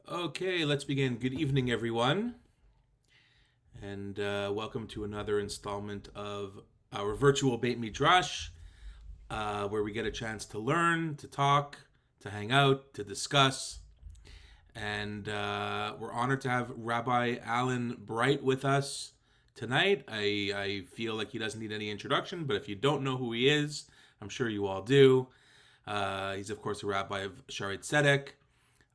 Okay, let's begin. Good evening, everyone, and welcome to another installment of our virtual Beit Midrash, where we get a chance to learn, to talk, to hang out, to discuss. And we're honored to have Rabbi Alan Bright with us tonight. I feel like he doesn't need any introduction, but if you don't know who he is, I'm sure you all do. He's, of course, a rabbi of Shaarei Tzedek,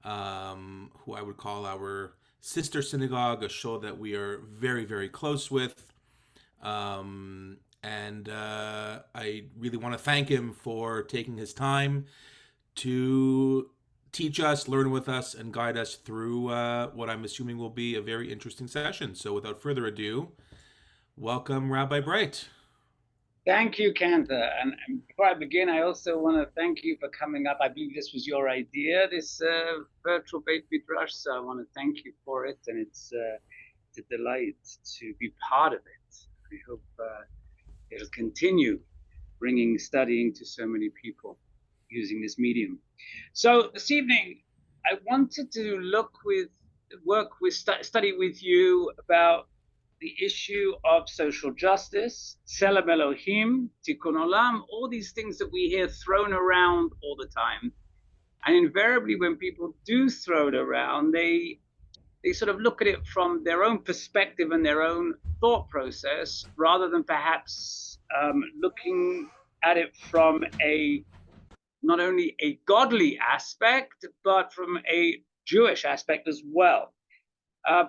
who I would call our sister synagogue, a show that we are very, very close with. And I really want to thank him for taking his time to teach us, learn with us, and guide us through what I'm assuming will be a very interesting session. So, without further ado, welcome, Rabbi Bright. Thank you, Kanta. And before I begin, I also want to thank you for coming up. I believe this was your idea, this virtual Beit Midrash, so I want to thank you for it, and it's a delight to be part of it. I hope it'll continue bringing studying to so many people using this medium. So this evening, I wanted to study with you about the issue of social justice, Tselem Elohim, Tikkun Olam, all these things that we hear thrown around all the time. And invariably, when people do throw it around, they sort of look at it from their own perspective and their own thought process, rather than perhaps looking at it from not only a godly aspect, but from a Jewish aspect as well.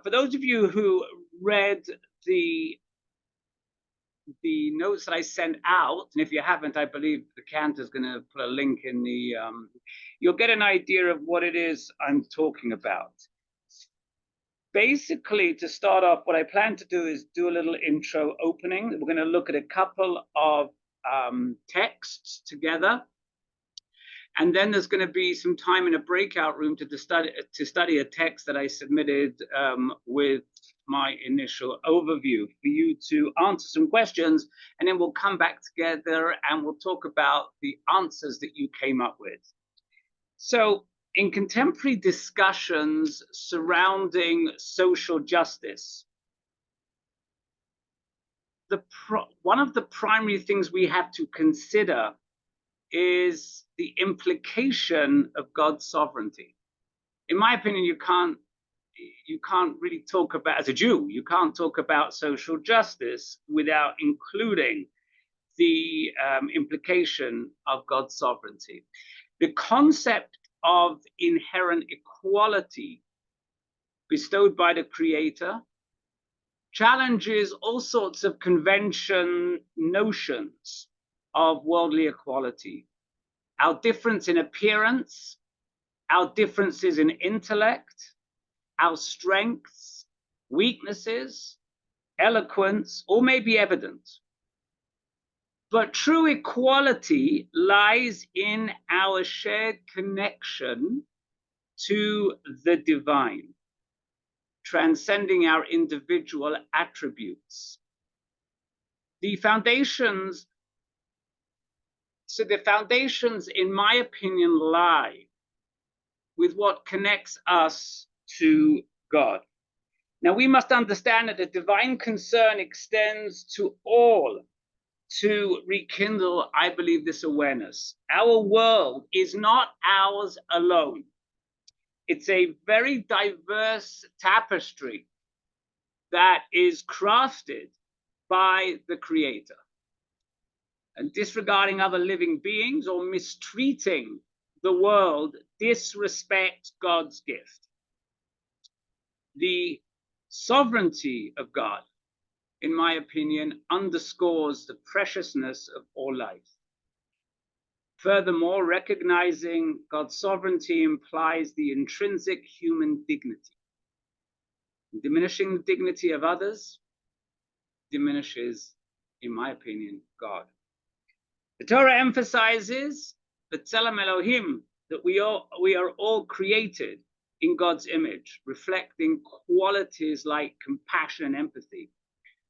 For those of you who read the notes that I sent out, and if you haven't, I believe the Cantor's going to put a link in the, you'll get an idea of what it is I'm talking about. Basically, to start off, what I plan to do is do a little intro opening. We're going to look at a couple of texts together. And then there's going to be some time in a breakout room to study a text that I submitted with my initial overview for you to answer some questions. And then we'll come back together and we'll talk about the answers that you came up with. So in contemporary discussions surrounding social justice, one of the primary things we have to consider is the implication of God's sovereignty. In my opinion, you can't really talk about, as a Jew, you can't talk about social justice without including the implication of God's sovereignty. The concept of inherent equality bestowed by the Creator challenges all sorts of convention notions of worldly equality. Our difference in appearance, our differences in intellect, our strengths, weaknesses, eloquence, all may be evident. But true equality lies in our shared connection to the divine, transcending our individual attributes. The foundations, in my opinion, lie with what connects us to God. Now, we must understand that the divine concern extends to all to rekindle, I believe, this awareness. Our world is not ours alone. It's a very diverse tapestry that is crafted by the Creator. And disregarding other living beings or mistreating the world disrespects God's gift. The sovereignty of God, in my opinion, underscores the preciousness of all life. Furthermore, recognizing God's sovereignty implies the intrinsic human dignity. Diminishing the dignity of others diminishes, in my opinion, God. The Torah emphasizes the Tselem Elohim, that we are all created in God's image, reflecting qualities like compassion and empathy.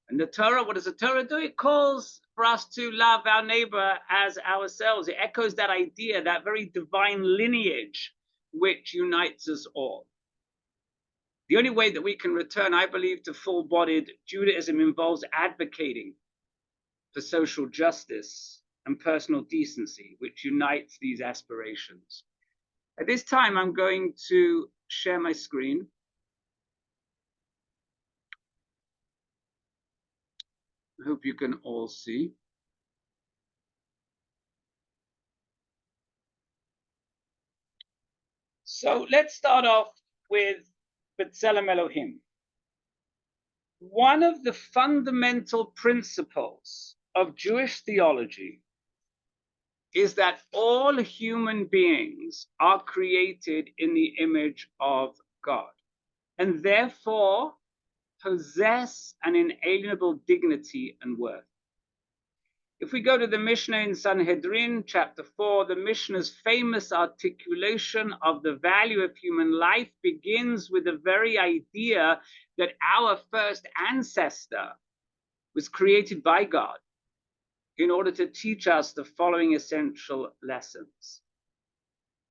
And the Torah, what does the Torah do? It calls for us to love our neighbor as ourselves. It echoes that idea, that very divine lineage which unites us all. The only way that we can return, I believe, to full-bodied Judaism involves advocating for social justice and personal decency, which unites these aspirations. At this time, I'm going to share my screen. I hope you can all see. So let's start off with B'Tselem Elohim. One of the fundamental principles of Jewish theology is that all human beings are created in the image of God and therefore possess an inalienable dignity and worth. If we go to the Mishnah in Sanhedrin, chapter 4, the Mishnah's famous articulation of the value of human life begins with the very idea that our first ancestor was created by God in order to teach us the following essential lessons: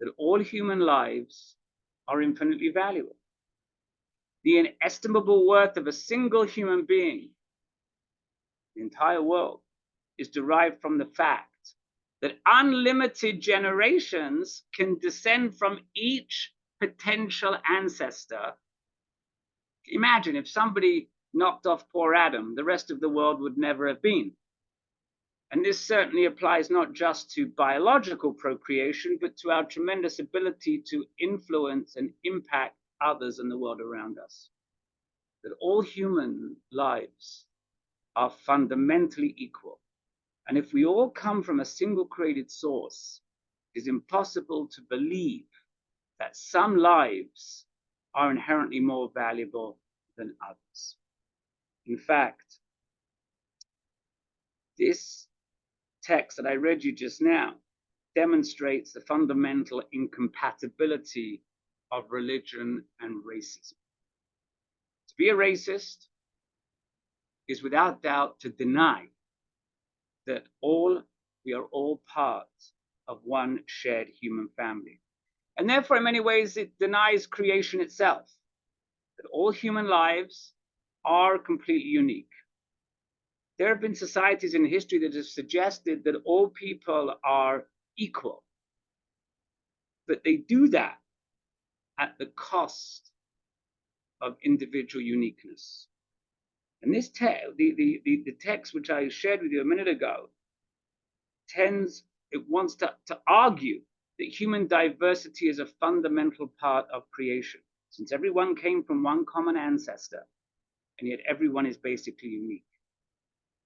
that all human lives are infinitely valuable. The inestimable worth of a single human being, the entire world, is derived from the fact that unlimited generations can descend from each potential ancestor. Imagine if somebody knocked off poor Adam, the rest of the world would never have been. And this certainly applies not just to biological procreation, but to our tremendous ability to influence and impact others in the world around us. That all human lives are fundamentally equal. And if we all come from a single created source, it is impossible to believe that some lives are inherently more valuable than others. In fact, this text that I read you just now demonstrates the fundamental incompatibility of religion and racism. To be a racist is without doubt to deny that we are all part of one shared human family. And therefore, in many ways, it denies creation itself, that all human lives are completely unique. There have been societies in history that have suggested that all people are equal, but they do that at the cost of individual uniqueness. And this the text which I shared with you a minute ago wants to argue that human diversity is a fundamental part of creation, since everyone came from one common ancestor, and yet everyone is basically unique.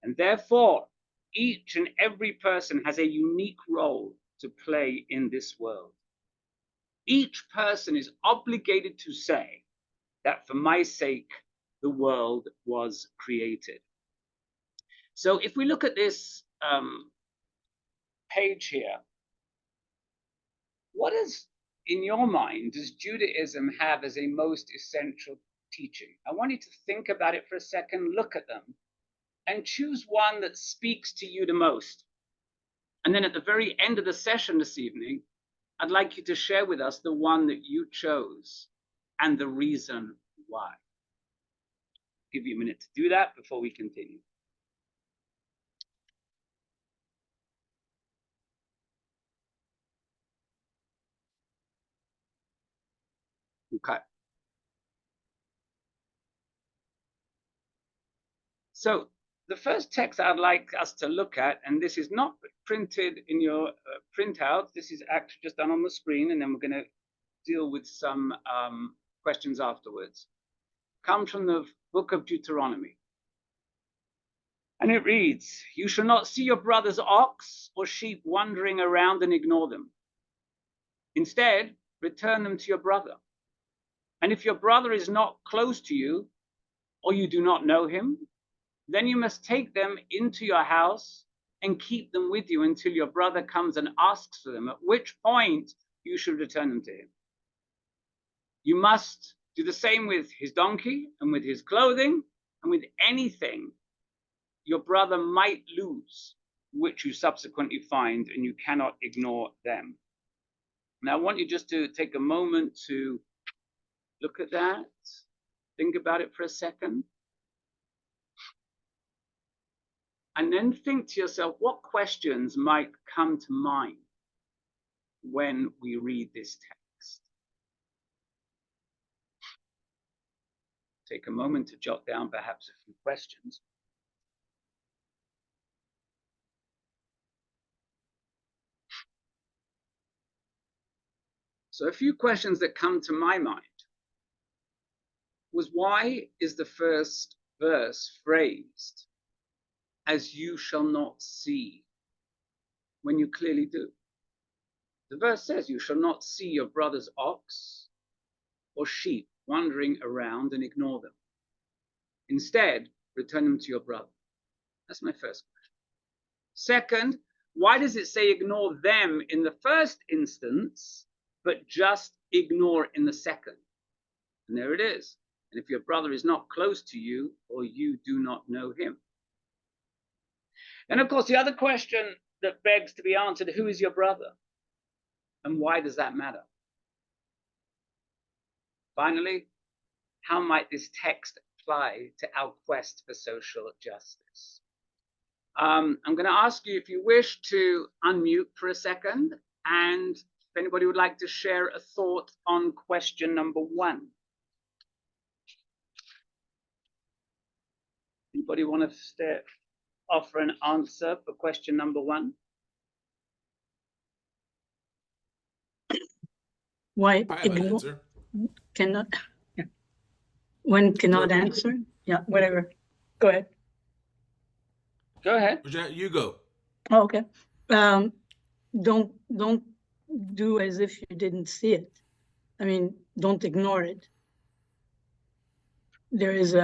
And therefore, each and every person has a unique role to play in this world. Each person is obligated to say that for my sake, the world was created. So if we look at this page here, what is, in your mind, does Judaism have as a most essential teaching? I want you to think about it for a second, look at them, and choose one that speaks to you the most. And then at the very end of the session this evening, I'd like you to share with us the one that you chose and the reason why. I'll give you a minute to do that before we continue. Okay. So the first text I'd like us to look at, and this is not printed in your printouts, this is actually just done on the screen, and then we're going to deal with some questions afterwards, comes from the book of Deuteronomy. And it reads, "You shall not see your brother's ox or sheep wandering around and ignore them. Instead, return them to your brother. And if your brother is not close to you, or you do not know him, then you must take them into your house and keep them with you until your brother comes and asks for them, at which point you should return them to him. You must do the same with his donkey and with his clothing and with anything your brother might lose, which you subsequently find, and you cannot ignore them." Now, I want you just to take a moment to look at that. Think about it for a second. And then think to yourself, what questions might come to mind when we read this text? Take a moment to jot down perhaps a few questions. So a few questions that come to my mind was, why is the first verse phrased as "you shall not see" when you clearly do? The verse says you shall not see your brother's ox or sheep wandering around and ignore them. Instead, return them to your brother. That's my first question. Second, why does it say ignore them in the first instance, but just ignore in the second? And there it is. And if your brother is not close to you, or you do not know him. And of course, the other question that begs to be answered, who is your brother? And why does that matter? Finally, how might this text apply to our quest for social justice? I'm going to ask you, if you wish, to unmute for a second, and if anybody would like to share a thought on question number 1. Anybody want to offer an answer for question number 1? Why I have an answer. cannot one cannot answer? Yeah, whatever. Go ahead. Go ahead. You go. Oh, okay. Don't do as if you didn't see it. I mean, don't ignore it. There is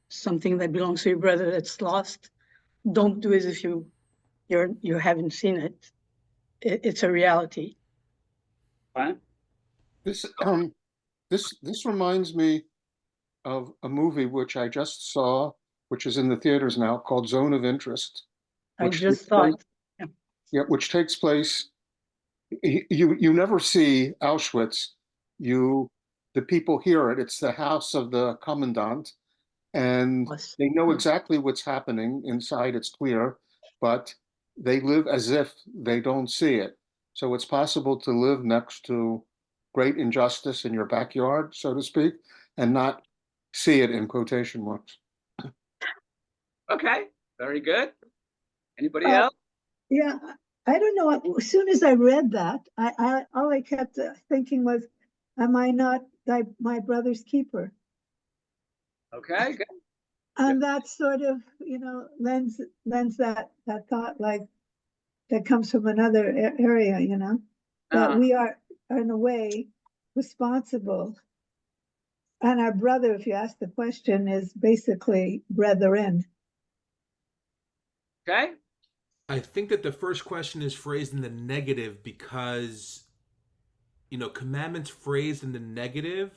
something that belongs to your brother that's lost. Don't do as if you haven't seen it. It's a reality. Fine. This reminds me of a movie which I just saw, which is in the theaters now, called Zone of Interest. I just thought. Yeah, which takes place. You never see Auschwitz. The people hear it. It's the house of the commandant, and they know exactly what's happening inside. It's clear, but they live as if they don't see it. So it's possible to live next to great injustice in your backyard, so to speak, and not see it in quotation marks. Okay, very good. Anybody else? Yeah, I don't know. As soon as I read that, all I kept thinking was, am I not my brother's keeper? Okay, good. And that sort of, lends that thought, like, that comes from another area, that we are, in a way, responsible. And our brother, if you ask the question, is basically brethren. Okay. I think that the first question is phrased in the negative because, commandments phrased in the negative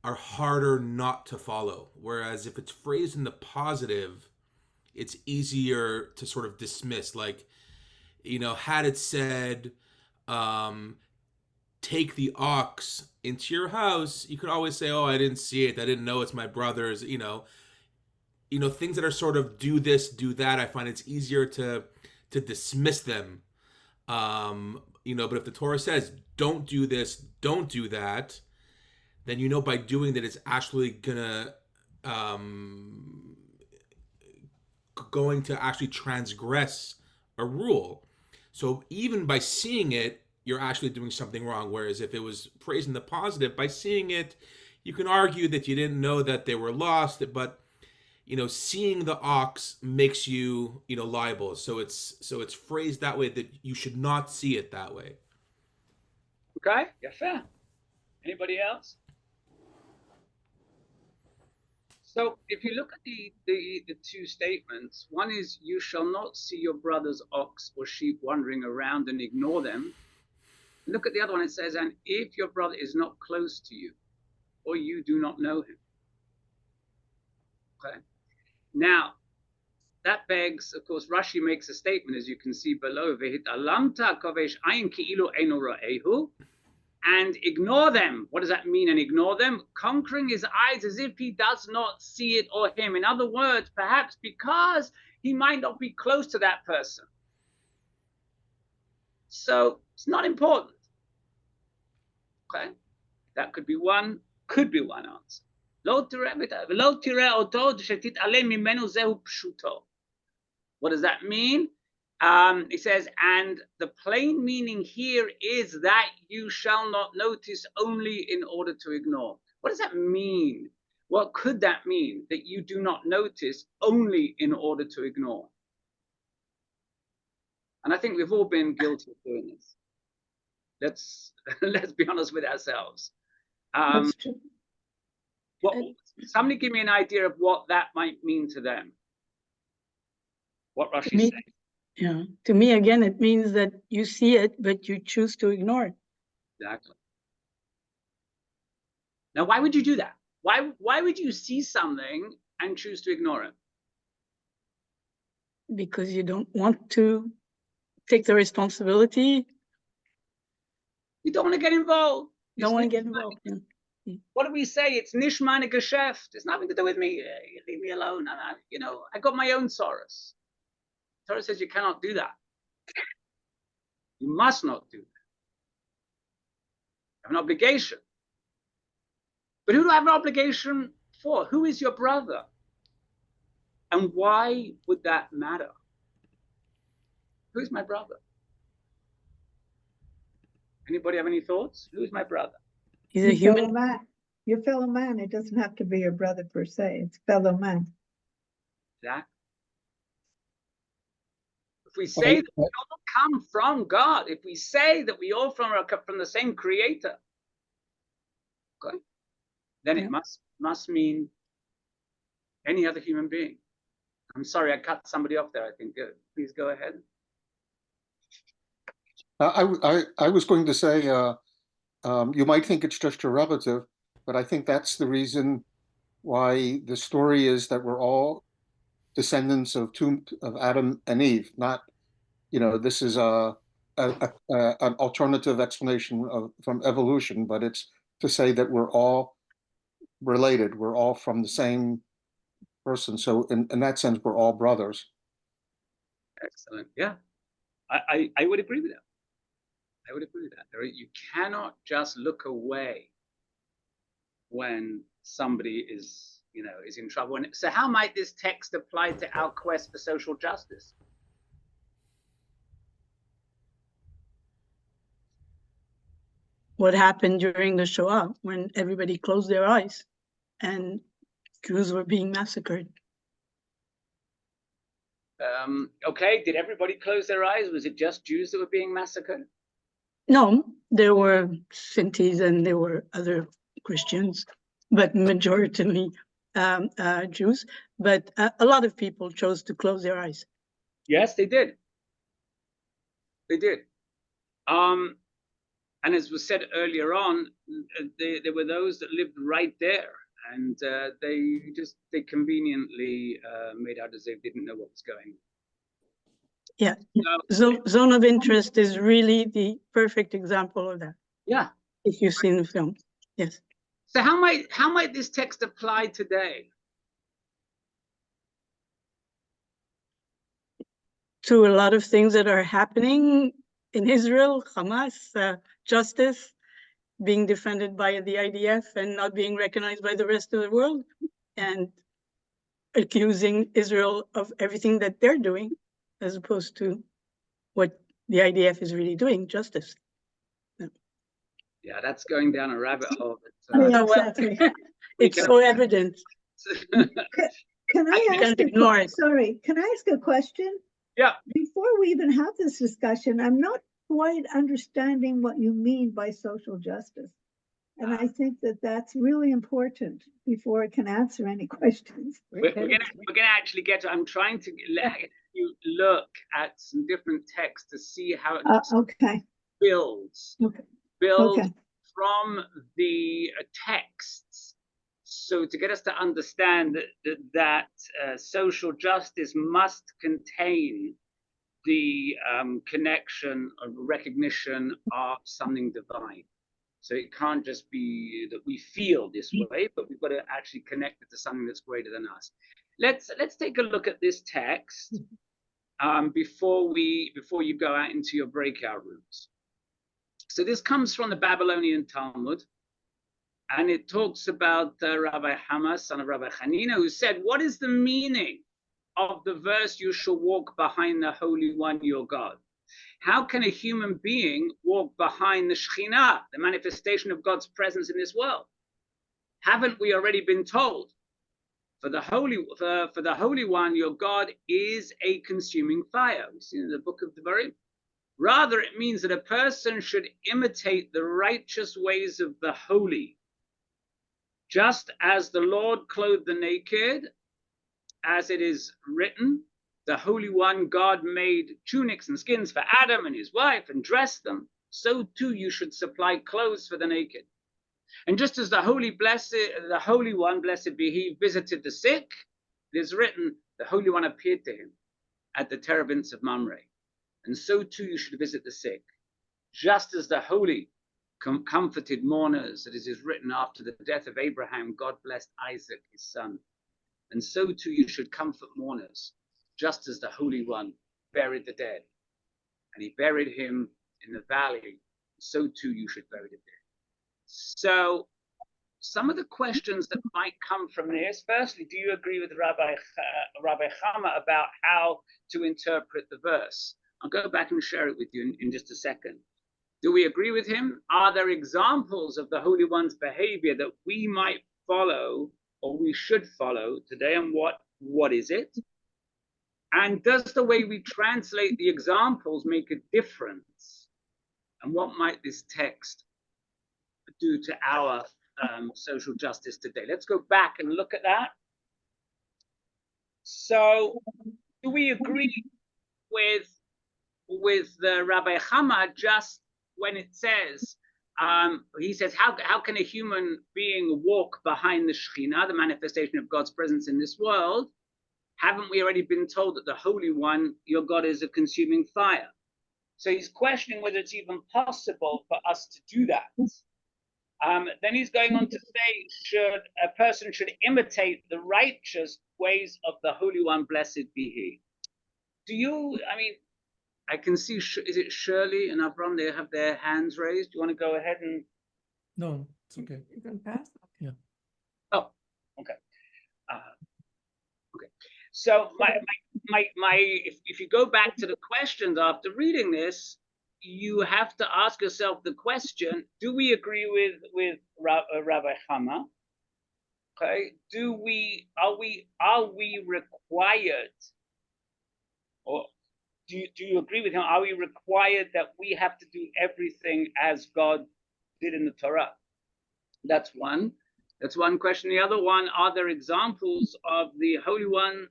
are harder not to follow. Whereas if it's phrased in the positive, it's easier to sort of dismiss. Like, had it said, take the ox into your house, you could always say, oh, I didn't see it. I didn't know it's my brother's, things that are sort of do this, do that. I find it's easier to dismiss them. But if the Torah says, don't do this, don't do that, then by doing that it's actually going to actually transgress a rule. So even by seeing it, you're actually doing something wrong. Whereas if it was praised in the positive, by seeing it, you can argue that you didn't know that they were lost, but seeing the ox makes you, liable. So it's phrased that way, that you should not see it that way. Okay, yeah, fair. Anybody else? So if you look at the two statements, one is, you shall not see your brother's ox or sheep wandering around and ignore them. Look at the other one, it says, and if your brother is not close to you, or you do not know him. Okay. Now, that begs, of course, Rashi makes a statement, as you can see below, and ignore them. What does that mean, and ignore them? Conquering his eyes as if he does not see it or him. In other words, perhaps because he might not be close to that person. So it's not important. Okay, that could be one answer. What does that mean? It says, and the plain meaning here is that you shall not notice only in order to ignore. What does that mean? What could that mean? That you do not notice only in order to ignore. And I think we've all been guilty of doing this. Let's be honest with ourselves. That's true. Somebody give me an idea of what that might mean to them. What Rashi says. Yeah, to me, again, it means that you see it, but you choose to ignore it. Exactly. Now, why would you do that? Why would you see something and choose to ignore it? Because you don't want to take the responsibility. You don't want to get involved. Don't want to get involved. Yeah. What do we say? It's nicht meine Geschäft. It's nothing to do with me. Leave me alone. I got my own sorrows. Torah says you cannot do that. You must not do that. You have an obligation. But who do I have an obligation for? Who is your brother? And why would that matter? Who's my brother? Anybody have any thoughts? Who's my brother? He's a human. Your fellow man. It doesn't have to be your brother per se. It's fellow man. Exactly. If we say that we all come from God, if we say that we all from the same creator, okay, then it must mean any other human being. I'm sorry, I cut somebody off there, I think. Please go ahead. I was going to say, you might think it's just a relative, but I think that's the reason why the story is that we're all descendants of Adam and Eve. Not, this is an alternative explanation from evolution, but it's to say that we're all related. We're all from the same person. So in that sense, we're all brothers. Excellent. Yeah, I would agree with that. I would agree with that. You cannot just look away when somebody is in trouble. And so how might this text apply to our quest for social justice? What happened during the Shoah when everybody closed their eyes and Jews were being massacred? Okay, did everybody close their eyes? Was it just Jews that were being massacred? No, there were Sintis and there were other Christians, but majoritarily Jews. But a lot of people chose to close their eyes. Yes, they did. They did. And as was said earlier on, there were those that lived right there, and they conveniently made out as they didn't know what was going on. Yeah, Zone of Interest is really the perfect example of that. Yeah, if you've seen the film, yes. So how might this text apply today? To a lot of things that are happening in Israel, Hamas, justice, being defended by the IDF and not being recognized by the rest of the world, and accusing Israel of everything that they're doing, as opposed to what the IDF is really doing, justice. Yeah, that's going down a rabbit hole. Yeah, exactly. It's so evident. Can I ask a question? Yeah. Before we even have this discussion, I'm not quite understanding what you mean by social justice. And I think that that's really important before I can answer any questions. We're gonna actually get to, I'm trying to let you look at some different texts to see how it builds from the texts. So to get us to understand that social justice must contain the connection of recognition of something divine. So it can't just be that we feel this way, but we've got to actually connect it to something that's greater than us. Let's take a look at this text before you go out into your breakout rooms. So this comes from the Babylonian Talmud, and it talks about Rabbi Hama, son of Rabbi Hanina, who said, "What is the meaning of the verse, 'You shall walk behind the Holy One, your God'? How can a human being walk behind the Shekhinah, the manifestation of God's presence in this world? Haven't we already been told? For the Holy One, your God, is a consuming fire." We see in the book of Devarim. Rather, it means that a person should imitate the righteous ways of the holy. Just as the Lord clothed the naked, as it is written, the Holy One, God, made tunics and skins for Adam and his wife and dressed them. So too you should supply clothes for the naked. And just as the Holy One, blessed be he, visited the sick, it is written, the Holy One appeared to him at the terebinths of Mamre. And so too you should visit the sick. Just as the Holy comforted mourners, as it is written, after the death of Abraham, God blessed Isaac, his son. And so too you should comfort mourners, just as the Holy One buried the dead, and he buried him in the valley. So too you should bury the dead. So some of the questions that might come from this, firstly, do you agree with Rabbi Chama about how to interpret the verse? I'll go back and share it with you in just a second. Do we agree with him? Are there examples of the Holy One's behavior that we might follow, or we should follow today, and what is it? And does the way we translate the examples make a difference? And what might this text do to our social justice today? Let's go back and look at that. So do we agree with the Rabbi Chama just when it says, he says, how can a human being walk behind the Shekhinah, the manifestation of God's presence in this world? Haven't we already been told that the Holy One, your God, is a consuming fire? So he's questioning whether it's even possible for us to do that. Then he's going on to say, a person should imitate the righteous ways of the Holy One, blessed be he. I can see, is it Shirley and Abram? They have their hands raised. Do you want to go ahead and? No, it's okay. You can pass? Yeah. Oh, okay. Okay. So if you go back to the questions after reading this, you have to ask yourself the question: do we agree with Rabbi Chama? Okay. Are we required, or do you agree with him? Are we required that we have to do everything as God did in the Torah? That's one question. The other one, are there examples of the Holy One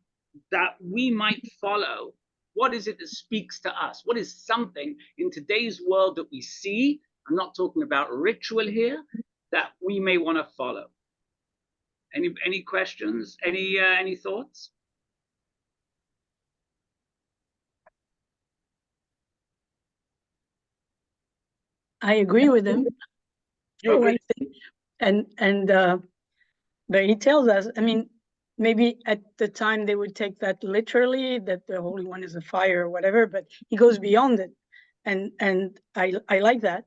that we might follow? What is it that speaks to us? What is something in today's world that we see? I'm not talking about ritual here, that we may want to follow. Any questions? Any thoughts? I agree with him. You agree? But he tells us, maybe at the time they would take that literally, that the Holy One is a fire or whatever, but he goes beyond it. And I like that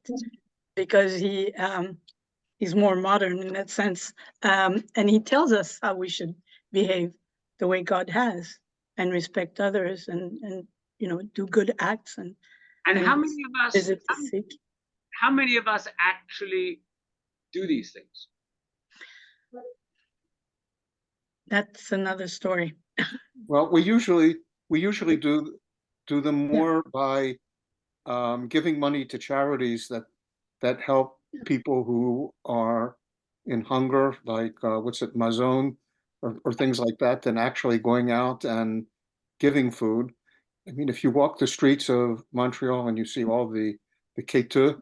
because he's more modern in that sense. And he tells us how we should behave the way God has and respect others and do good acts and how many of us visit the sick. How many of us actually do these things? That's another story. Well, we usually do them more by giving money to charities that help people who are in hunger, like Mazon, or things like that, than actually going out and giving food. If you walk the streets of Montreal and you see all the quêteux,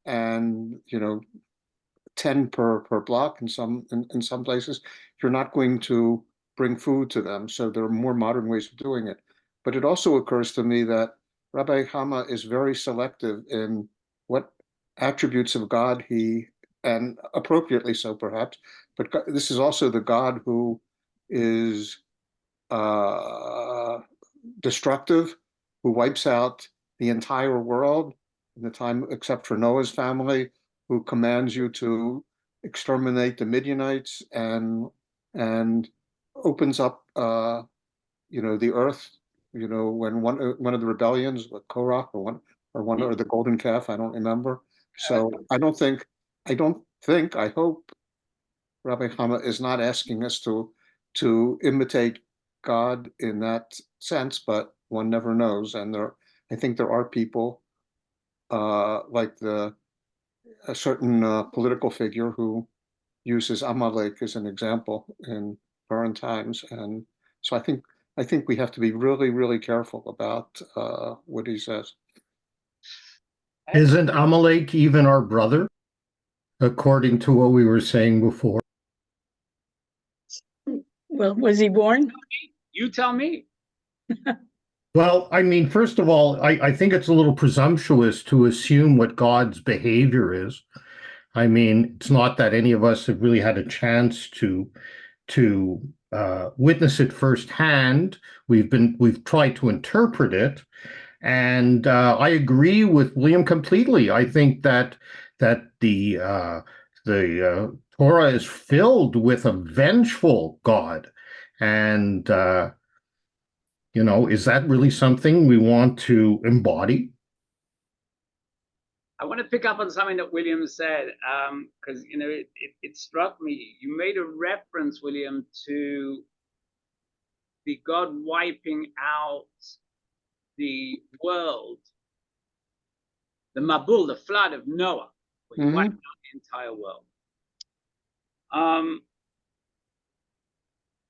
and 10 per block in some places, you're not going to bring food to them. So there are more modern ways of doing it. But it also occurs to me that Rabbi Chama is very selective in what attributes of God, and appropriately so perhaps, but this is also the God who is destructive, who wipes out the entire world in the time except for Noah's family, who commands you to exterminate the Midianites and opens up the earth, when one of the rebellions with Korach or the golden calf, I don't remember. So I hope Rabbi Chama is not asking us to imitate God in that sense, but one never knows. And I think there are people like a certain political figure who uses Amalek as an example in current times, and so I think we have to be really, really careful about what he says. Isn't Amalek even our brother, according to what we were saying before? Well, was he born? You tell me. Well, I mean, first of all, I think it's a little presumptuous to assume what God's behavior is. I mean, it's not that any of us have really had a chance to witness it firsthand. We've tried to interpret it, and I agree with William completely. I think that the Torah is filled with a vengeful God, and is that really something we want to embody? I want to pick up on something that William said, because it struck me. You made a reference, William, to the God wiping out the world, the Mabul, the flood of Noah, when he wiped out the entire world.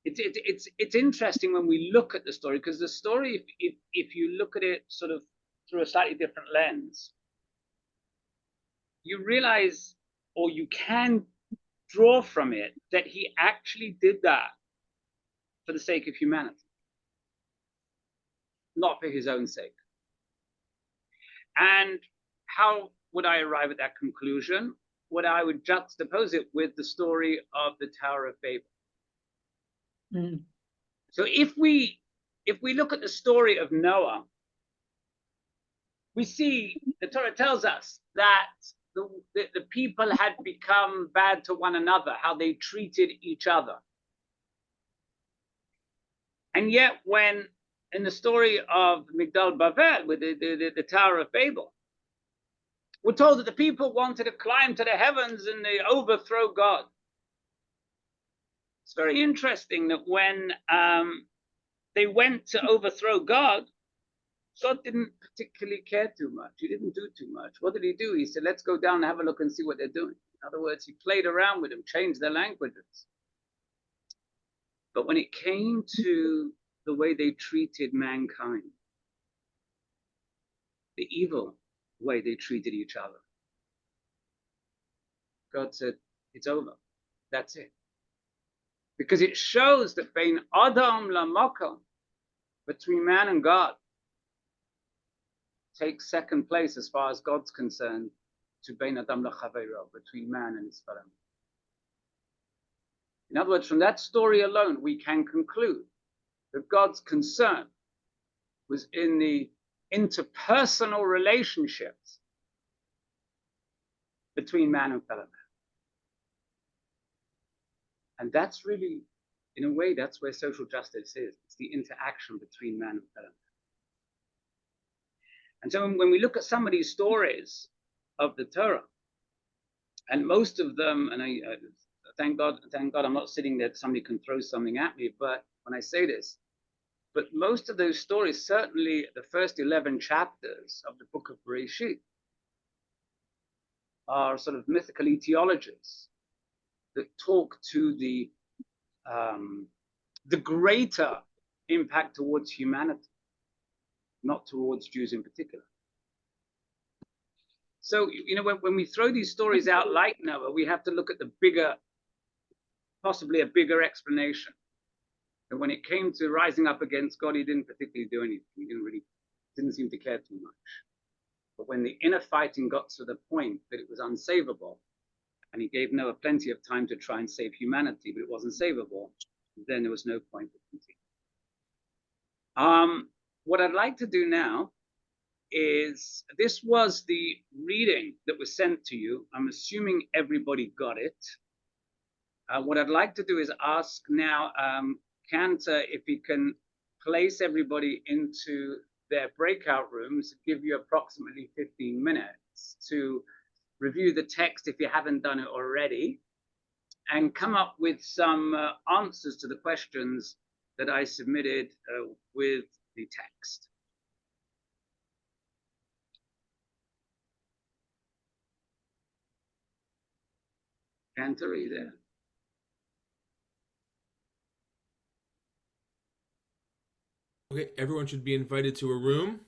It's interesting when we look at the story, because the story, if you look at it sort of through a slightly different lens, you realize, or you can draw from it, that he actually did that for the sake of humanity, not for his own sake. And how would I arrive at that conclusion? I would juxtapose it with the story of the Tower of Babel. So if we look at the story of Noah, we see the Torah tells us that the people had become bad to one another, how they treated each other. And yet when in the story of Migdal Bavel, with the Tower of Babel, we're told that the people wanted to climb to the heavens and they overthrow God. It's very interesting that when they went to overthrow God, God didn't particularly care too much. He didn't do too much. What did he do? He said, let's go down and have a look and see what they're doing. In other words, he played around with them, changed their languages. But when it came to the way they treated mankind, the evil way they treated each other, God said, it's over. That's it. Because it shows that bein Adam laMakom, between man and God, takes second place as far as God's concerned to bein Adam laChavero, between man and his fellow. In other words, from that story alone, we can conclude that God's concern was in the interpersonal relationships between man and fellow man. And that's really, in a way, that's where social justice is. It's the interaction between man and fellow man. And so when we look at some of these stories of the Torah, and most of them, and I thank God I'm not sitting there, somebody can throw something at me, but when I say this, but most of those stories, certainly the first 11 chapters of the book of Bereshit, are sort of mythical etiologies that talk to the greater impact towards humanity, not towards Jews in particular. So, when we throw these stories out like Noah, we have to look at the bigger, possibly a bigger explanation. And when it came to rising up against God, he didn't particularly do anything. He didn't seem to care too much. But when the inner fighting got to the point that it was unsavable, and he gave Noah plenty of time to try and save humanity, but it wasn't savable, then there was no point to continue. What I'd like to do now is, this was the reading that was sent to you. I'm assuming everybody got it. What I'd like to do is ask now Cantor if he can place everybody into their breakout rooms, give you approximately 15 minutes to review the text if you haven't done it already, and come up with some answers to the questions that I submitted with the text. Cantor, are you there? Okay, everyone should be invited to a room.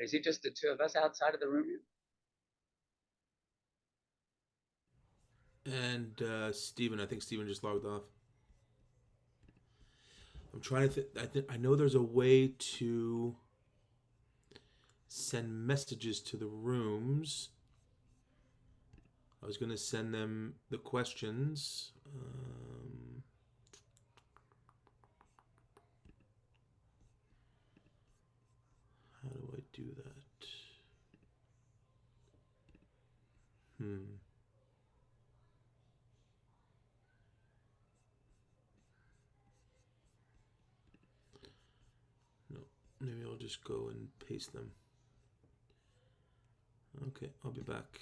Is it just the two of us outside of the room? And Steven, I think Steven just logged off. I'm trying to I know there's a way to send messages to the rooms. I was going to send them the questions. How do I do that? No, maybe I'll just go and paste them. Okay, I'll be back.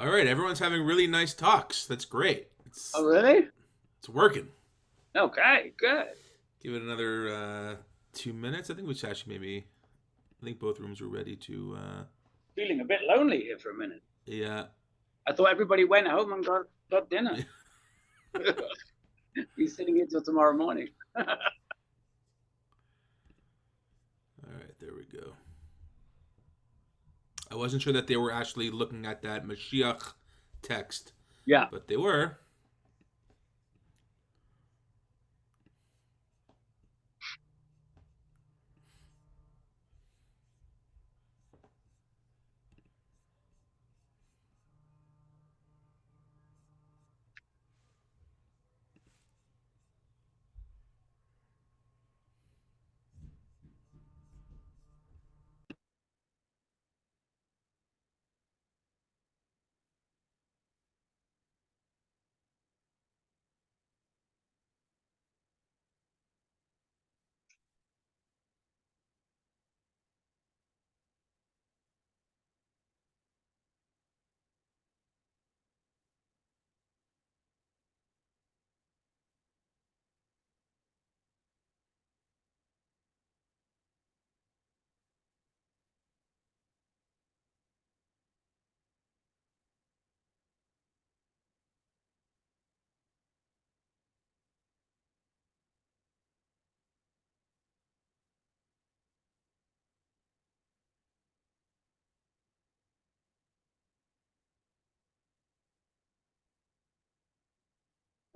All right, everyone's having really nice talks. That's great. Oh, really? It's working. Okay, good. Give it another 2 minutes. I think we should actually maybe. I think both rooms are ready to. Feeling a bit lonely here for a minute. Yeah. I thought everybody went home and got dinner. He's sitting here till tomorrow morning. All right, there we go. I wasn't sure that they were actually looking at that Mashiach text. Yeah. But they were.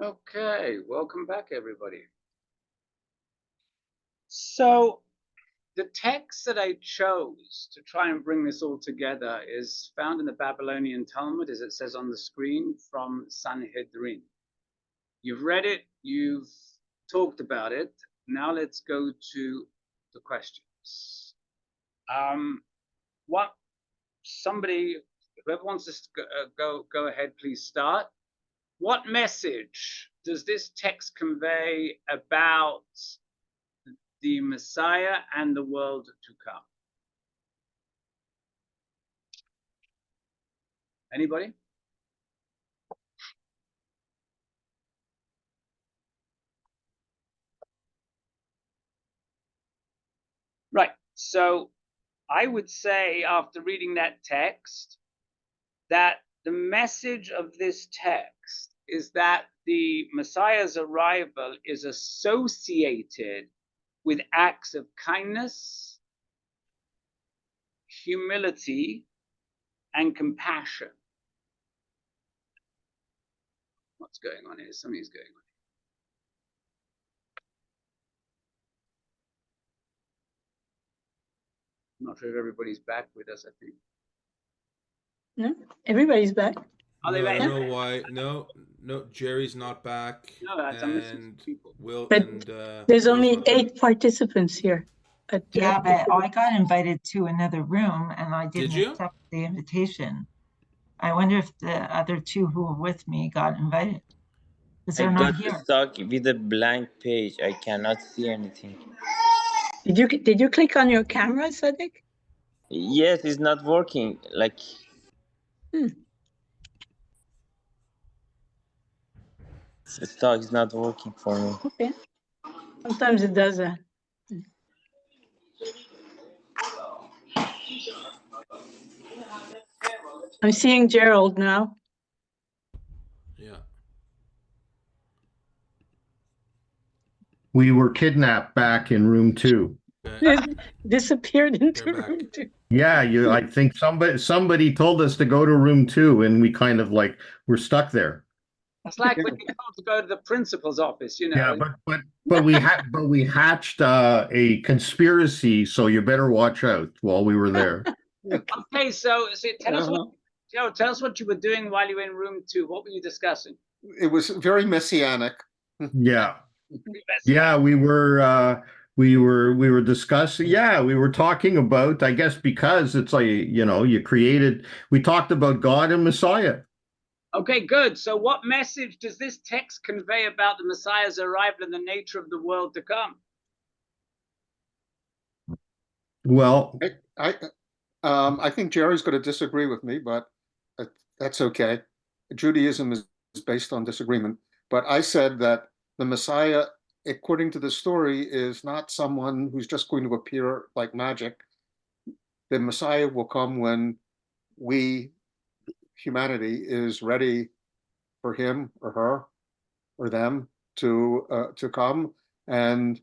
Okay, welcome back, everybody. So the text that I chose to try and bring this all together is found in the Babylonian Talmud, as it says on the screen, from Sanhedrin. You've read it, you've talked about it. Now let's go to the questions. What somebody, whoever wants to go ahead, please start. What message does this text convey about the Messiah and the world to come? Anybody? Right. So I would say, after reading that text, that the message of this text is that the Messiah's arrival is associated with acts of kindness, humility, and compassion. What's going on here? Something's going on. I'm not sure if everybody's back with us, I think. No, everybody's back. Are they I back? don't know why. No, Jerry's not back. No, I'm missing people. Will But and there's Will's only not back. 8 participants here. Yeah, but I got invited to another room and I Did didn't you? accept the invitation. I wonder if the other two who were with me got invited. Because they're I not got here. stuck with a blank page. I cannot see anything. Did you click on your camera, Sadiq? Yes, it's not working. Like the stuck is not working for me. Okay. Sometimes it does that. I'm seeing Gerald now. Yeah. We were kidnapped back in room 2. Disappeared into They're back. room 2. Yeah, I think somebody told us to go to room 2 and we kind of like we're stuck there. It's like when you told to go to the principal's office, you know. Yeah, but we hatched a conspiracy, so you better watch out while we were there. Okay, so tell us what you were doing while you were in room 2. What were you discussing? It was very messianic. Yeah. Yeah, we were discussing, we were talking about, I guess, because it's like, we talked about God and Messiah. Okay, good. So what message does this text convey about the Messiah's arrival and the nature of the world to come? Well, I think Jerry's going to disagree with me, but That's okay. Judaism is based on disagreement. But I said that the Messiah, according to the story, is not someone who's just going to appear like magic. The Messiah will come when humanity, is ready for him or her or them to come. And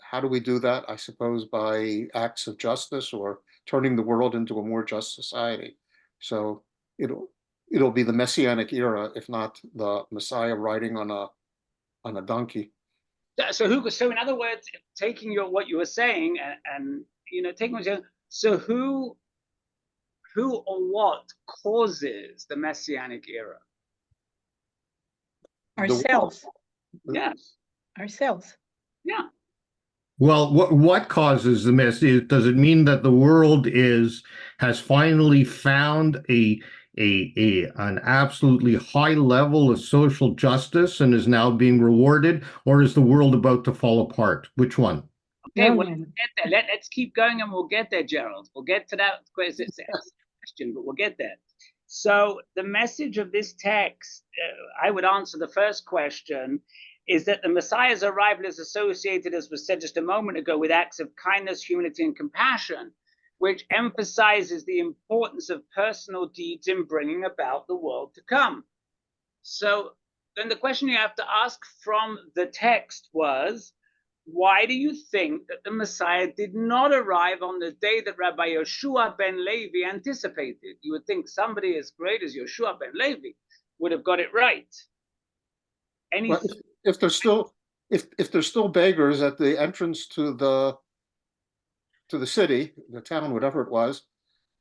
how do we do that? I suppose by acts of justice or turning the world into a more just society. So it'll be the Messianic era, if not the Messiah riding on a donkey. So in other words, taking what you were saying and taking what you're saying, so who or what causes the Messianic era? Ourselves. Yes. Ourselves. Yeah. Well, what causes the mess? Does it mean that the world has finally found an absolutely high level of social justice and is now being rewarded, or is the world about to fall apart? Which one? Okay, well, let's get there. Let's keep going and we'll get there, Gerald. We'll get to that question, but we'll get there. So the message of this text, I would answer the first question, is that the Messiah's arrival is associated, as was said just a moment ago, with acts of kindness, humility, and compassion, which emphasizes the importance of personal deeds in bringing about the world to come. So then the question you have to ask from the text was, why do you think that the Messiah did not arrive on the day that Rabbi Yoshua ben Levi anticipated? You would think somebody as great as Yoshua ben Levi would have got it right. Well, if there's still beggars at the entrance to the city, the town, whatever it was,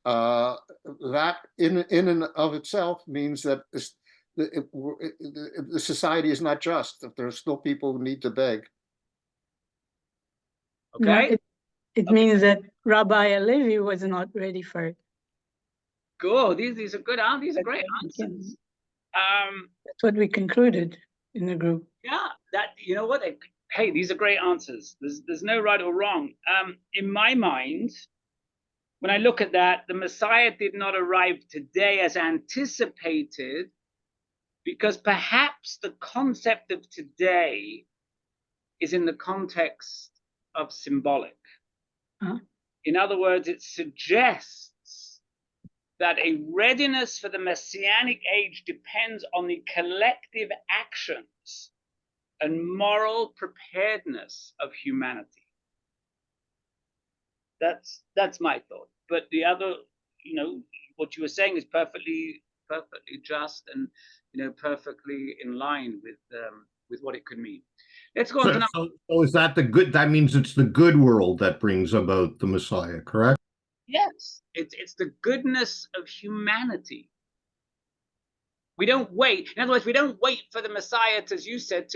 that in and of itself means that the society is not just. If there's still people who need to beg. Okay. No, it means that Rabbi Levi was not ready for it. Good. These are good. These are great answers. That's what we concluded in the group. Yeah. You know what? Hey, these are great answers. There's no right or wrong. In my mind, when I look at that, the Messiah did not arrive today as anticipated, because perhaps the concept of today is in the context of symbolic. In other words, it suggests that a readiness for the Messianic age depends on the collective actions and moral preparedness of humanity. That's my thought. But the other, what you were saying is perfectly just and perfectly in line with what it could mean. Let's go on to So is that the good? That means it's the good world that brings about the Messiah, correct? Yes, it's the goodness of humanity. We don't wait. In other words, we don't wait for the Messiah, as you said,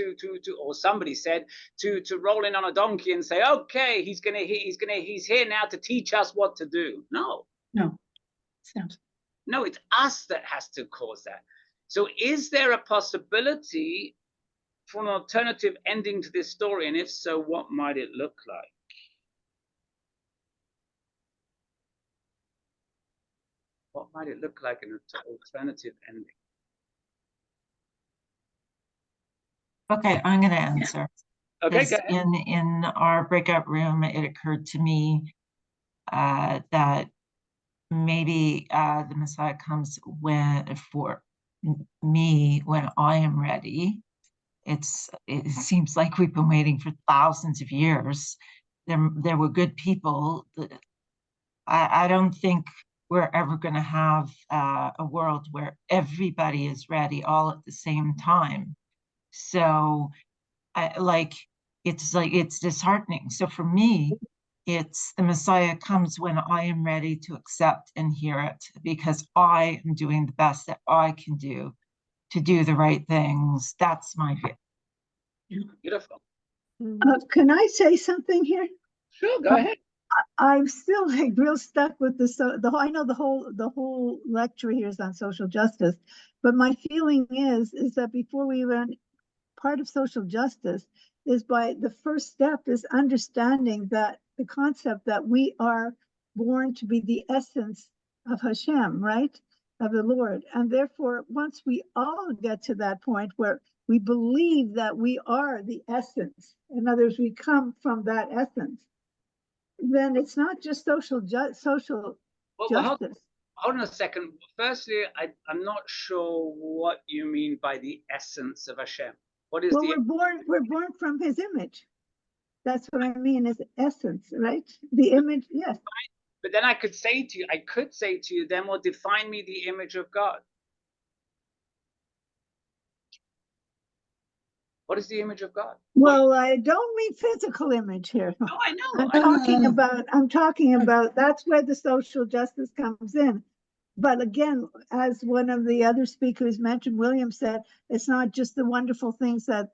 or somebody said, to roll in on a donkey and say, okay, he's here now to teach us what to do. No, it's us that has to cause that. So is there a possibility for an alternative ending to this story? And if so, what might it look like? What might it look like in an alternative ending? Okay, I'm going to answer. Okay, go ahead. In our breakout room, it occurred to me that maybe the Messiah comes for me when I am ready. It seems like we've been waiting for thousands of years. There were good people. I don't think we're ever going to have a world where everybody is ready all at the same time. So it's disheartening. So for me, it's the Messiah comes when I am ready to accept and hear it, because I am doing the best that I can do to do the right things. That's my view. Beautiful. Can I say something here? Sure, go ahead. I'm still real stuck with I know the whole lecture here is on social justice, but my feeling is that before we even part of social justice is by the first step is understanding that the concept that we are born to be the essence of Hashem, right? of the Lord. And therefore, once we all get to that point where we believe that we are the essence, in other words, we come from that essence, then it's not just social justice. Hold on a second. Firstly, I'm not sure what you mean by the essence of Hashem. What is we're born from his image. That's what I mean is essence, right? The image, yes. But then I could say to you, then well, define me the image of God. What is the image of God? Well, I don't mean physical image here. No, I know. I'm talking about that's where the social justice comes in. But again, as one of the other speakers mentioned, William said, it's not just the wonderful things that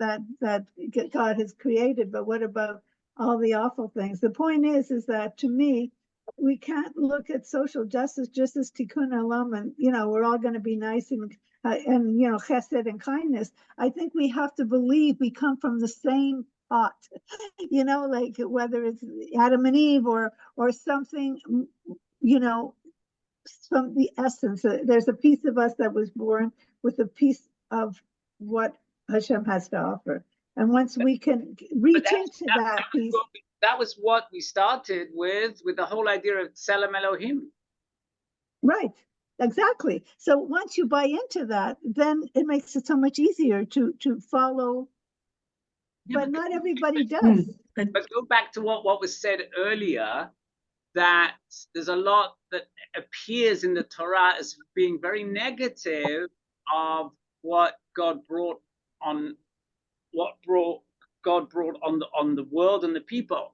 God has created, but what about all the awful things? The point is that to me, we can't look at social justice just as tikkun olam, and we're all going to be nice and chesed and kindness. I think we have to believe we come from the same pot, like whether it's Adam and Eve or something, from the essence. There's a piece of us that was born with a piece of what Hashem has to offer. And once we can reach into that piece. That was what we started with the whole idea of Tselem Elohim. Right, exactly. So once you buy into that, then it makes it so much easier to follow. Yeah, but not everybody does. But go back to what was said earlier, that there's a lot that appears in the Torah as being very negative of what God brought on the world and the people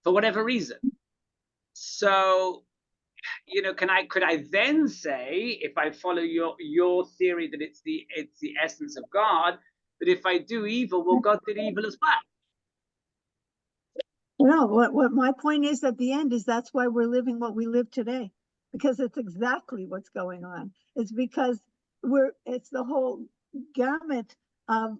for whatever reason. So, could I then say, if I follow your theory that it's the essence of God, that if I do evil, well, God did evil as well? No, what my point is at the end is that's why we're living what we live today, because it's exactly what's going on. It's because it's the whole gamut of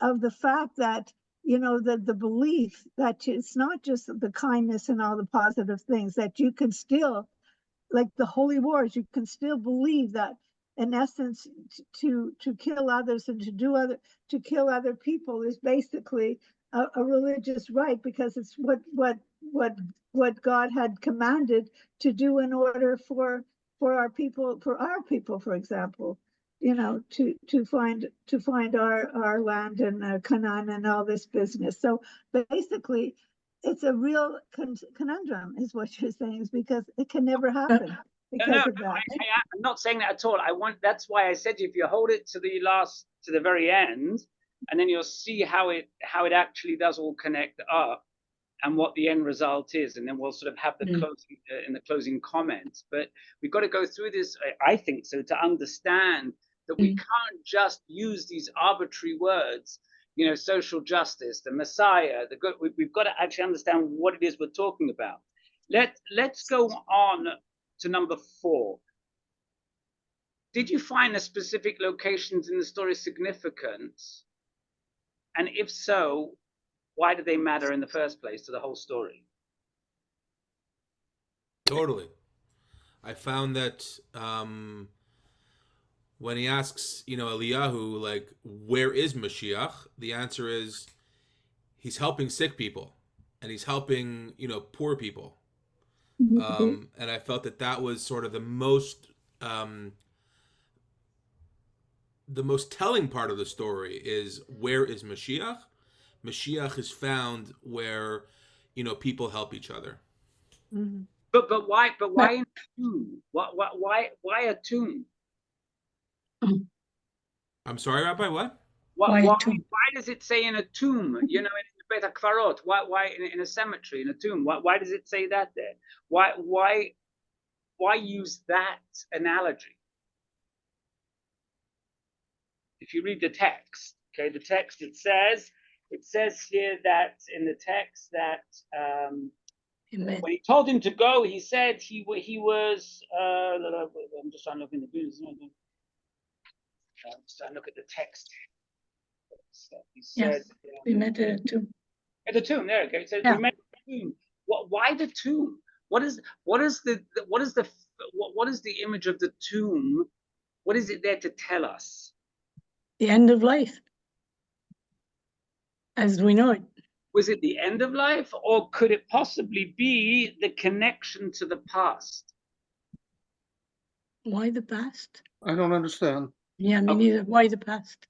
the fact that, the belief that it's not just the kindness and all the positive things, that you can still, like the holy wars, you can still believe that in essence to kill others and to kill other people is basically a religious right, because it's what God had commanded to do in order for our people, for example, to find our land and Canaan and all this business. So basically, it's a real conundrum, is what you're saying, is because it can never happen because of that. I'm not saying that at all. That's why I said if you hold it to the very end, and then you'll see how it actually does all connect up and what the end result is, and then we'll sort of have the closing in the closing comments. But we've got to go through this, I think, so to understand that we can't just use these arbitrary words, social justice, the Messiah, the good. We've got to actually understand what it is we're talking about. Let's go on to number 4. Did you find the specific locations in the story significant? And if so, why do they matter in the first place to the whole story? Totally. I found that when he asks, Eliyahu, like, where is Mashiach? The answer is he's helping sick people and he's helping, poor people. And I felt that was sort of the most telling part of the story is, where is Mashiach? Mashiach is found where, people help each other. Mm-hmm. But why in a tomb? Why a tomb? I'm sorry, Rabbi, what? Why does it say in a tomb? In the Beit-El? Why in a cemetery, in a tomb? Why does it say that there? Why use that analogy? If you read the text, okay, it says here that in the text that when he told him to go, he said he was. I'm just trying to look in the business. I'm just trying to look at the text. He said, we met at a tomb. At the tomb, there. Okay, so we met at the tomb. Why the tomb? What is the what is the image of the tomb? What is it there to tell us? The end of life, as we know it. Was it the end of life, or could it possibly be the connection to the past? Why the past? I don't understand. Yeah, me neither. Why the past?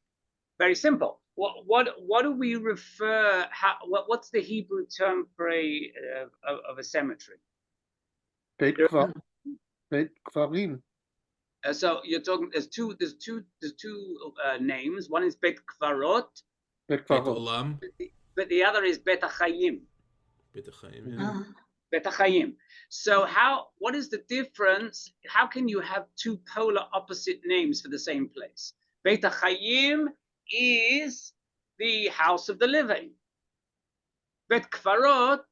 Very simple. What do we refer? What's the Hebrew term for a cemetery? Beit Kvarim. So you're talking. There's two names. One is Bet Kvarot, Beit Beit Kvarot. Olam, but the other is Bet HaChayim. Beit HaChaim, yeah. Bet HaChayim. So what is the difference? How can you have two polar opposite names for the same place? Beit HaChayim is the house of the living. Bet Kvarot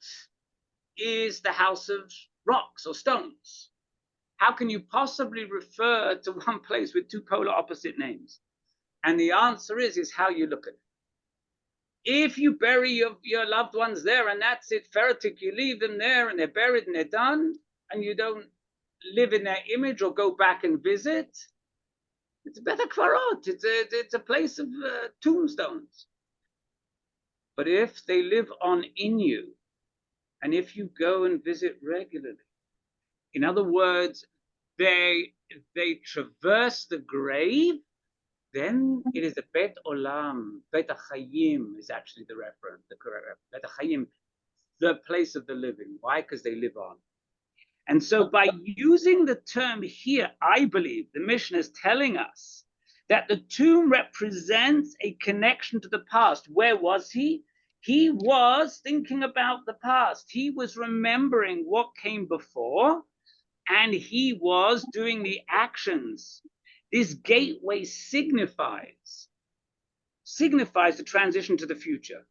is the house of rocks or stones. How can you possibly refer to one place with two polar opposite names? And the answer is how you look at it. If you bury your loved ones there and that's it, Feretik, you leave them there and they're buried and they're done, and you don't live in their image or go back and visit, it's a better kvarot. It's a place of tombstones. But if they live on in you, and if you go and visit regularly, in other words, they traverse the grave, then it is a Bet Olam. Bet HaChayim is actually the reference, the correct reference. Bet HaChayim, the place of the living. Why? Because they live on. And so by using the term here, I believe the Mishnah is telling us that the tomb represents a connection to the past. Where was he? He was thinking about the past. He was remembering what came before, and he was doing the actions. This gateway signifies the transition to the future.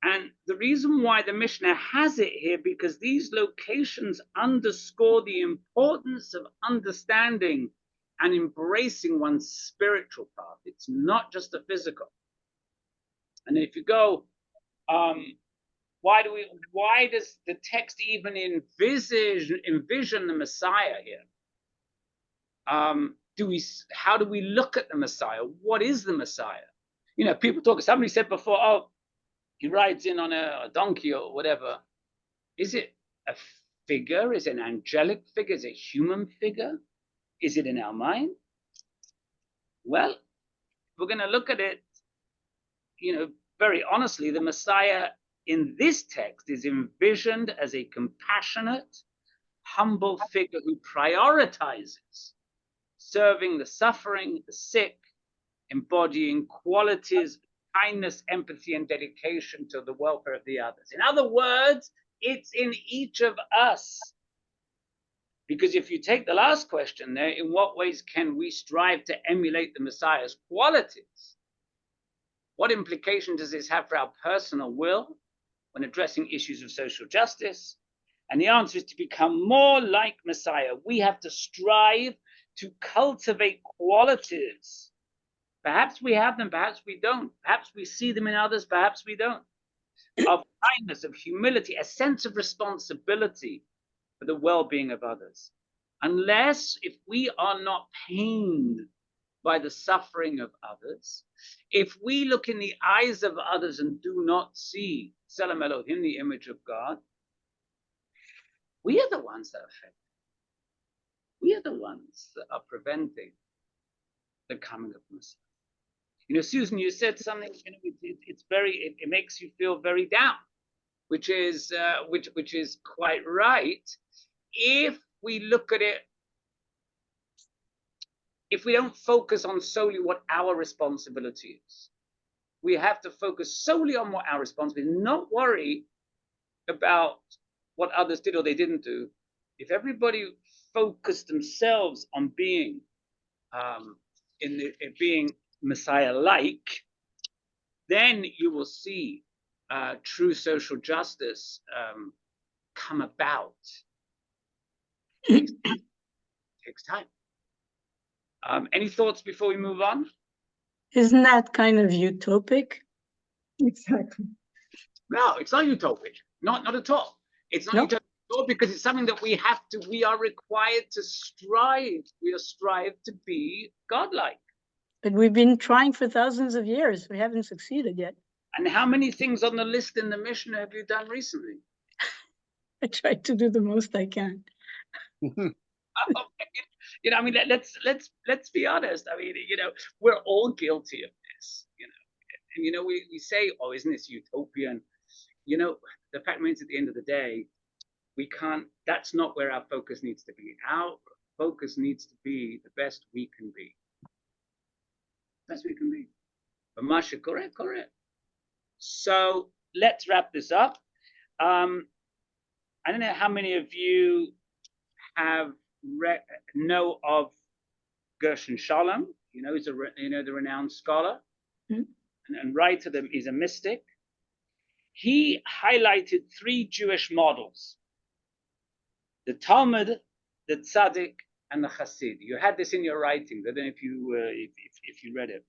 And the reason why the Mishnah has it here, because these locations underscore the importance of understanding and embracing one's spiritual path. It's not just the physical. And if you go, why does the text even envision the Messiah here? How do we look at the Messiah? What is the Messiah? You know, people talk, somebody said before, oh, he rides in on a donkey or whatever. Is it a figure? Is it an angelic figure? Is it a human figure? Is it in our mind? Well, if we're going to look at it, you know, very honestly, the Messiah in this text is envisioned as a compassionate, humble figure who prioritizes serving the suffering, the sick, embodying qualities, kindness, empathy, and dedication to the welfare of the others. In other words, it's in each of us. Because if you take the last question there, in what ways can we strive to emulate the Messiah's qualities? What implication does this have for our personal will when addressing issues of social justice? And the answer is to become more like Messiah. We have to strive to cultivate qualities. Perhaps we have them, perhaps we don't. Perhaps we see them in others, perhaps we don't. Of kindness, of humility, a sense of responsibility for the well-being of others. Unless, if we are not pained by the suffering of others, if we look in the eyes of others and do not see Tselem Elohim, the image of God, we are the ones that are affected. We are the ones that are preventing the coming of Messiah. You know, Susan, you said something. You know, it makes you feel very down, which is quite right. If we look at it, if we don't focus on solely what our responsibility is, we have to focus solely on what our responsibility is, not worry about what others did or they didn't do. If everybody focused themselves on being being Messiah-like, then you will see true social justice come about. It takes time. Any thoughts before we move on? Isn't that kind of utopic? Exactly. No, it's not utopic. Not at all. It's not utopic. Or because it's something that we are required to strive. We are strive to be godlike. But we've been trying for thousands of years. We haven't succeeded yet. And how many things on the list in the Mishnah have you done recently? I try to do the most I can. You know, I mean, let's be honest. I mean, you know, we're all guilty of this. You know, and you know, we say, oh, isn't this utopian? You know, the fact remains, at the end of the day, we can't. That's not where our focus needs to be. Our focus needs to be the best we can be. Best we can be. But Masha, correct. So let's wrap this up. I don't know how many of you have know of Gershon Shalom. You know, he's the renowned scholar, and writer. He's a mystic. He highlighted 3 Jewish models: the Talmud, the Tzaddik, and the Chassid. You had this in your writings. I don't know if you read it.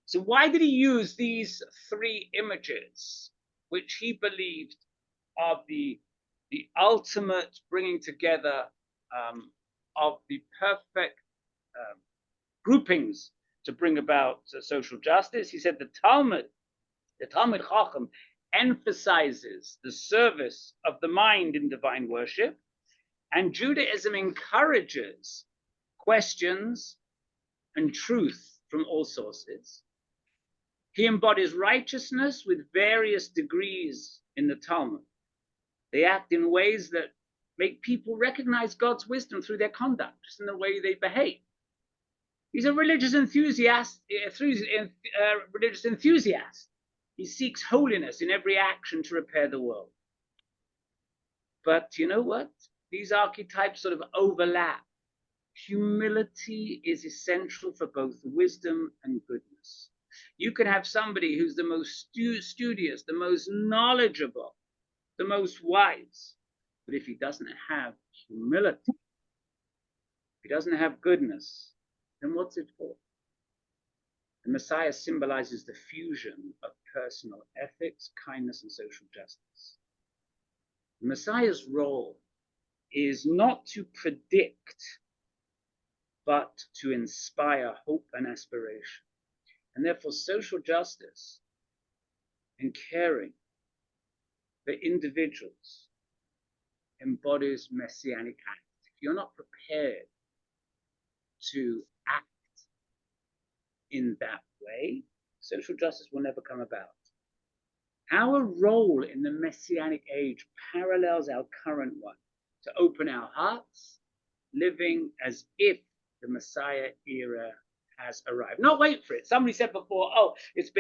So why did he use these 3 images, which he believed are the ultimate bringing together of the perfect groupings to bring about social justice? He said the Talmud Chacham, emphasizes the service of the mind in divine worship, and Judaism encourages questions and truth from all sources. He embodies righteousness with various degrees in the Talmud. They act in ways that make people recognize God's wisdom through their conduct, just in the way they behave. He's a religious enthusiast. He seeks holiness in every action to repair the world. But you know what? These archetypes sort of overlap. Humility is essential for both wisdom and goodness. You can have somebody who's the most studious, the most knowledgeable, the most wise, but if he doesn't have humility, if he doesn't have goodness, then what's it for? The Messiah symbolizes the fusion of personal ethics, kindness, and social justice. The Messiah's role is not to predict, but to inspire hope and aspiration. And therefore, social justice and caring for individuals embodies messianic acts. If you're not prepared to act in that way, social justice will never come about. Our role in the messianic age parallels our current one, to open our hearts, living as if the Messiah era has arrived. Not wait for it. Somebody said before, oh, it's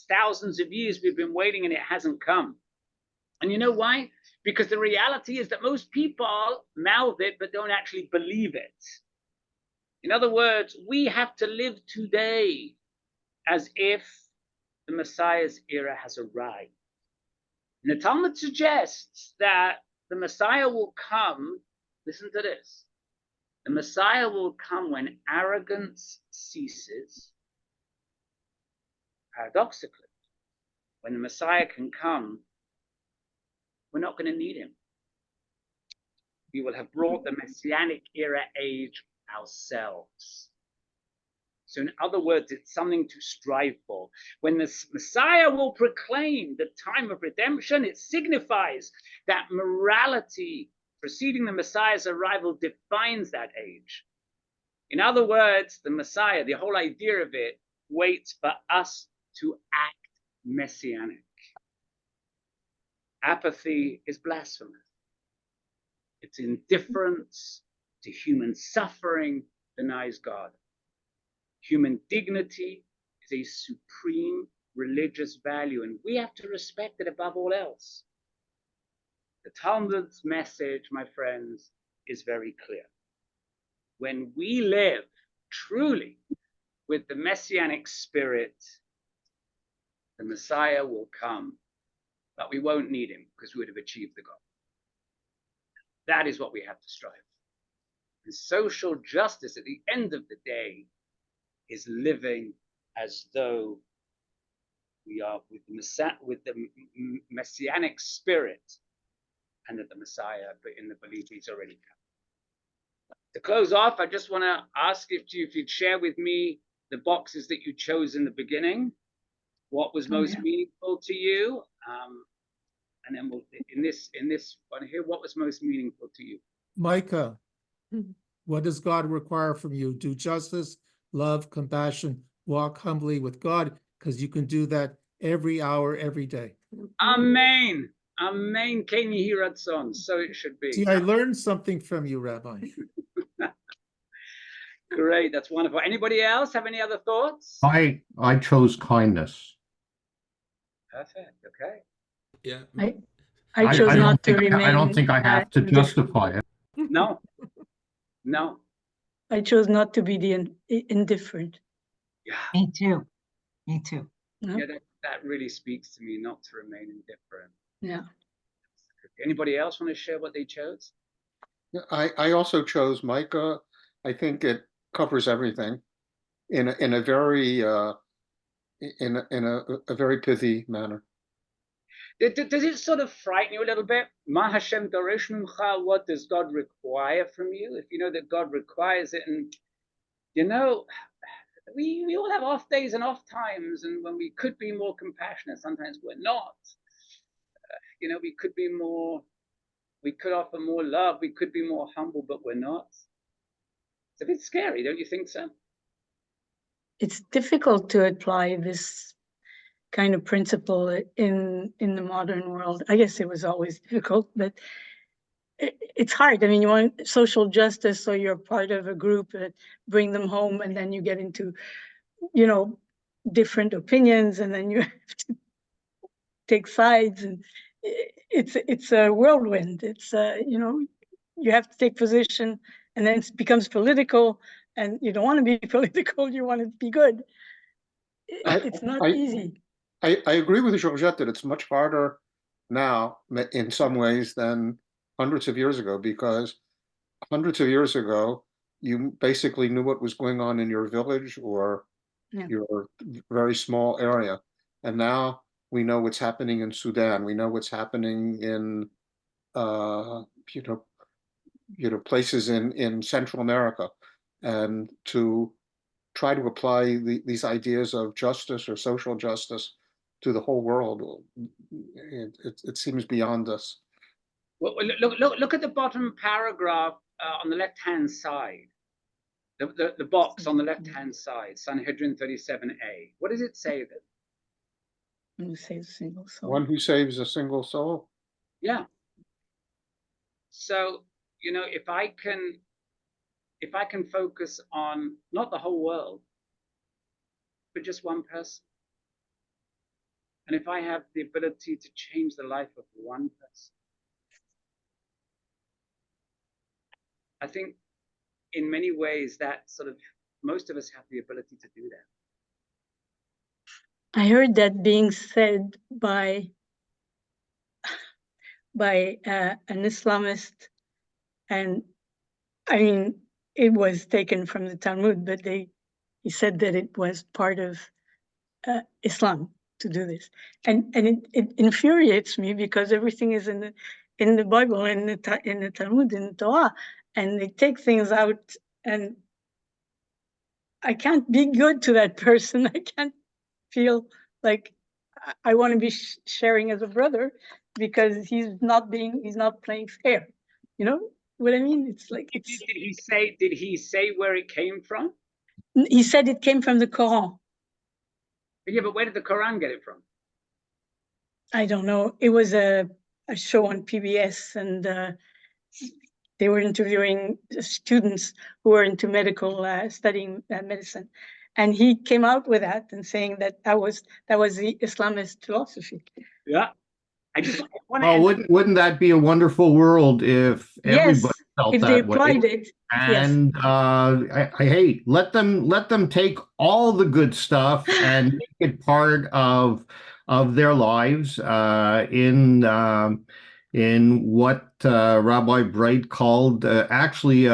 thousands of years we've been waiting and it hasn't come. And you know why? Because the reality is that most people mouth it but don't actually believe it. In other words, we have to live today as if the Messiah's era has arrived. And the Talmud suggests that the Messiah will come, listen to this, the Messiah will come when arrogance ceases. Paradoxically, when the Messiah can come, we're not going to need him. We will have brought the Messianic era age ourselves. So in other words, it's something to strive for. When the Messiah will proclaim the time of redemption, it signifies that morality preceding the Messiah's arrival defines that age. In other words, the Messiah, the whole idea of it, waits for us to act messianic. Apathy is blasphemous. Its indifference to human suffering denies God. Human dignity is a supreme religious value, and we have to respect it above all else. The Talmud's message, my friends, is very clear. When we live truly with the messianic spirit, the Messiah will come, but we won't need him because we would have achieved the goal. That is what we have to strive for. And social justice at the end of the day is living as though we are with the messianic spirit and that the Messiah, but in the belief he's already come. To close off, I just want to ask if you'd share with me the boxes that you chose in the beginning. What was most meaningful to you? And then we'll, in this one here, what was most meaningful to you? Micah, what does God require from you? Do justice, love, compassion, walk humbly with God, because you can do that every hour, every day. Amen. Amen. Ken Yehi Ratzon. So it should be. See, I learned something from you, Rabbi. Great. That's wonderful. Anybody else have any other thoughts? I chose kindness. Perfect. Okay. Yeah. I chose not to remain. I don't think I have to justify it. No. No. I chose not to be the indifferent. Yeah. Me too. Me too. No? Yeah, that really speaks to me, not to remain indifferent. Yeah. Anybody else want to share what they chose? I also chose Micah. I think it covers everything in a very in a very pithy manner. Does it sort of frighten you a little bit? Ma Hashem Dorish Mimcha, what does God require from you? If you know that God requires it, and you know, we all have off days and off times, and when we could be more compassionate, sometimes we're not. You know, we could be more, we could offer more love, we could be more humble, but we're not. It's a bit scary, don't you think so? It's difficult to apply this kind of principle in the modern world. I guess it was always difficult, but it's hard. I mean, you want social justice, so you're part of a group that bring them home, and then you get into, you know, different opinions, and then you have to take sides, and it's a whirlwind. It's you know, you have to take position, and then it becomes political, and you don't want to be political. You want to be good. It's not easy. I agree with Georgette that it's much harder now in some ways than hundreds of years ago, because hundreds of years ago, you basically knew what was going on in your village or your very small area. And now we know what's happening in Sudan. We know what's happening in, places in Central America. And to try to apply these ideas of justice or social justice to the whole world, it seems beyond us. Well, look at the bottom paragraph on the left-hand side. The box on the left-hand side, Sanhedrin 37a. What does it say then? Who saves a single soul? One who saves a single soul. Yeah. So, you know, if I can focus on not the whole world, but just one person, and if I have the ability to change the life of one person, I think in many ways that sort of, most of us have the ability to do that. I heard that being said by an Islamist, and I mean, it was taken from the Talmud, but he said that it was part of Islam to do this, and it infuriates me, because everything is in the Bible, in the Talmud, in the Torah, and they take things out, and I can't be good to that person. I can't feel like I want to be sharing as a brother, because he's not playing fair. You know what I mean? It's like, did he say where it came from? He said it came from the Quran. Yeah, but where did the Quran get it from? I don't know. It was a show on PBS, and they were interviewing students who were into medical, studying medicine. And he came out with that and saying that was the Islamist philosophy. Yeah. Wouldn't that be a wonderful world if everybody felt if that they applied way? it? And I hate, let them take all the good stuff and make it part of their lives in what Rabbi Bright called actually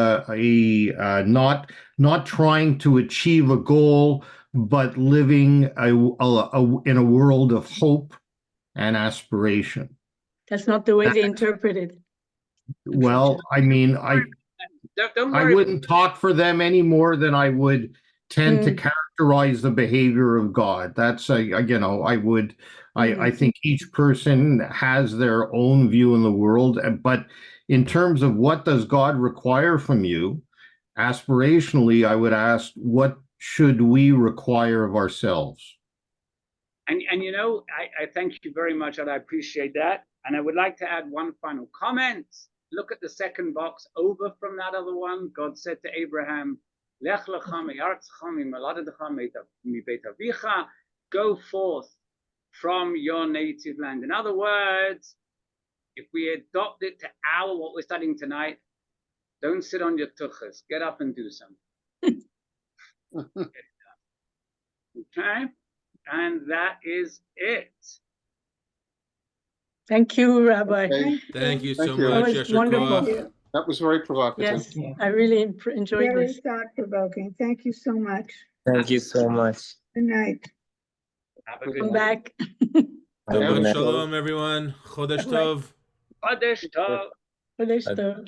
not trying to achieve a goal, but living in a world of hope and aspiration. That's not the way they interpret it. Well, I mean, Don't I worry. wouldn't talk for them any more than I would tend to characterize the behavior of God. That's you know, I think each person has their own view in the world, but in terms of what does God require from you, aspirationally, I would ask, what should we require of ourselves? And you know, I thank you very much, and I appreciate that. And I would like to add one final comment. Look at the second box over from that other one. God said to Abraham, Lech lecha me'artzecha mimoladecha mibeit avicha, go forth from your native land. In other words, if we adopt it to what we're studying tonight, don't sit on your tuchas. Get up and do something. Okay? And that is it. Thank you, Rabbi. Okay. Thank you so Thank you. much. That was Yasher wonderful. koach. That was very provocative. Yes, I really enjoyed Very this. thought-provoking. Thank you so much. Thank you so much. Good night. Have a good Come night. back. Have a Shabbat good night. shalom, everyone. Chodesh Bye. tov. Chodesh tov. Chodesh tov.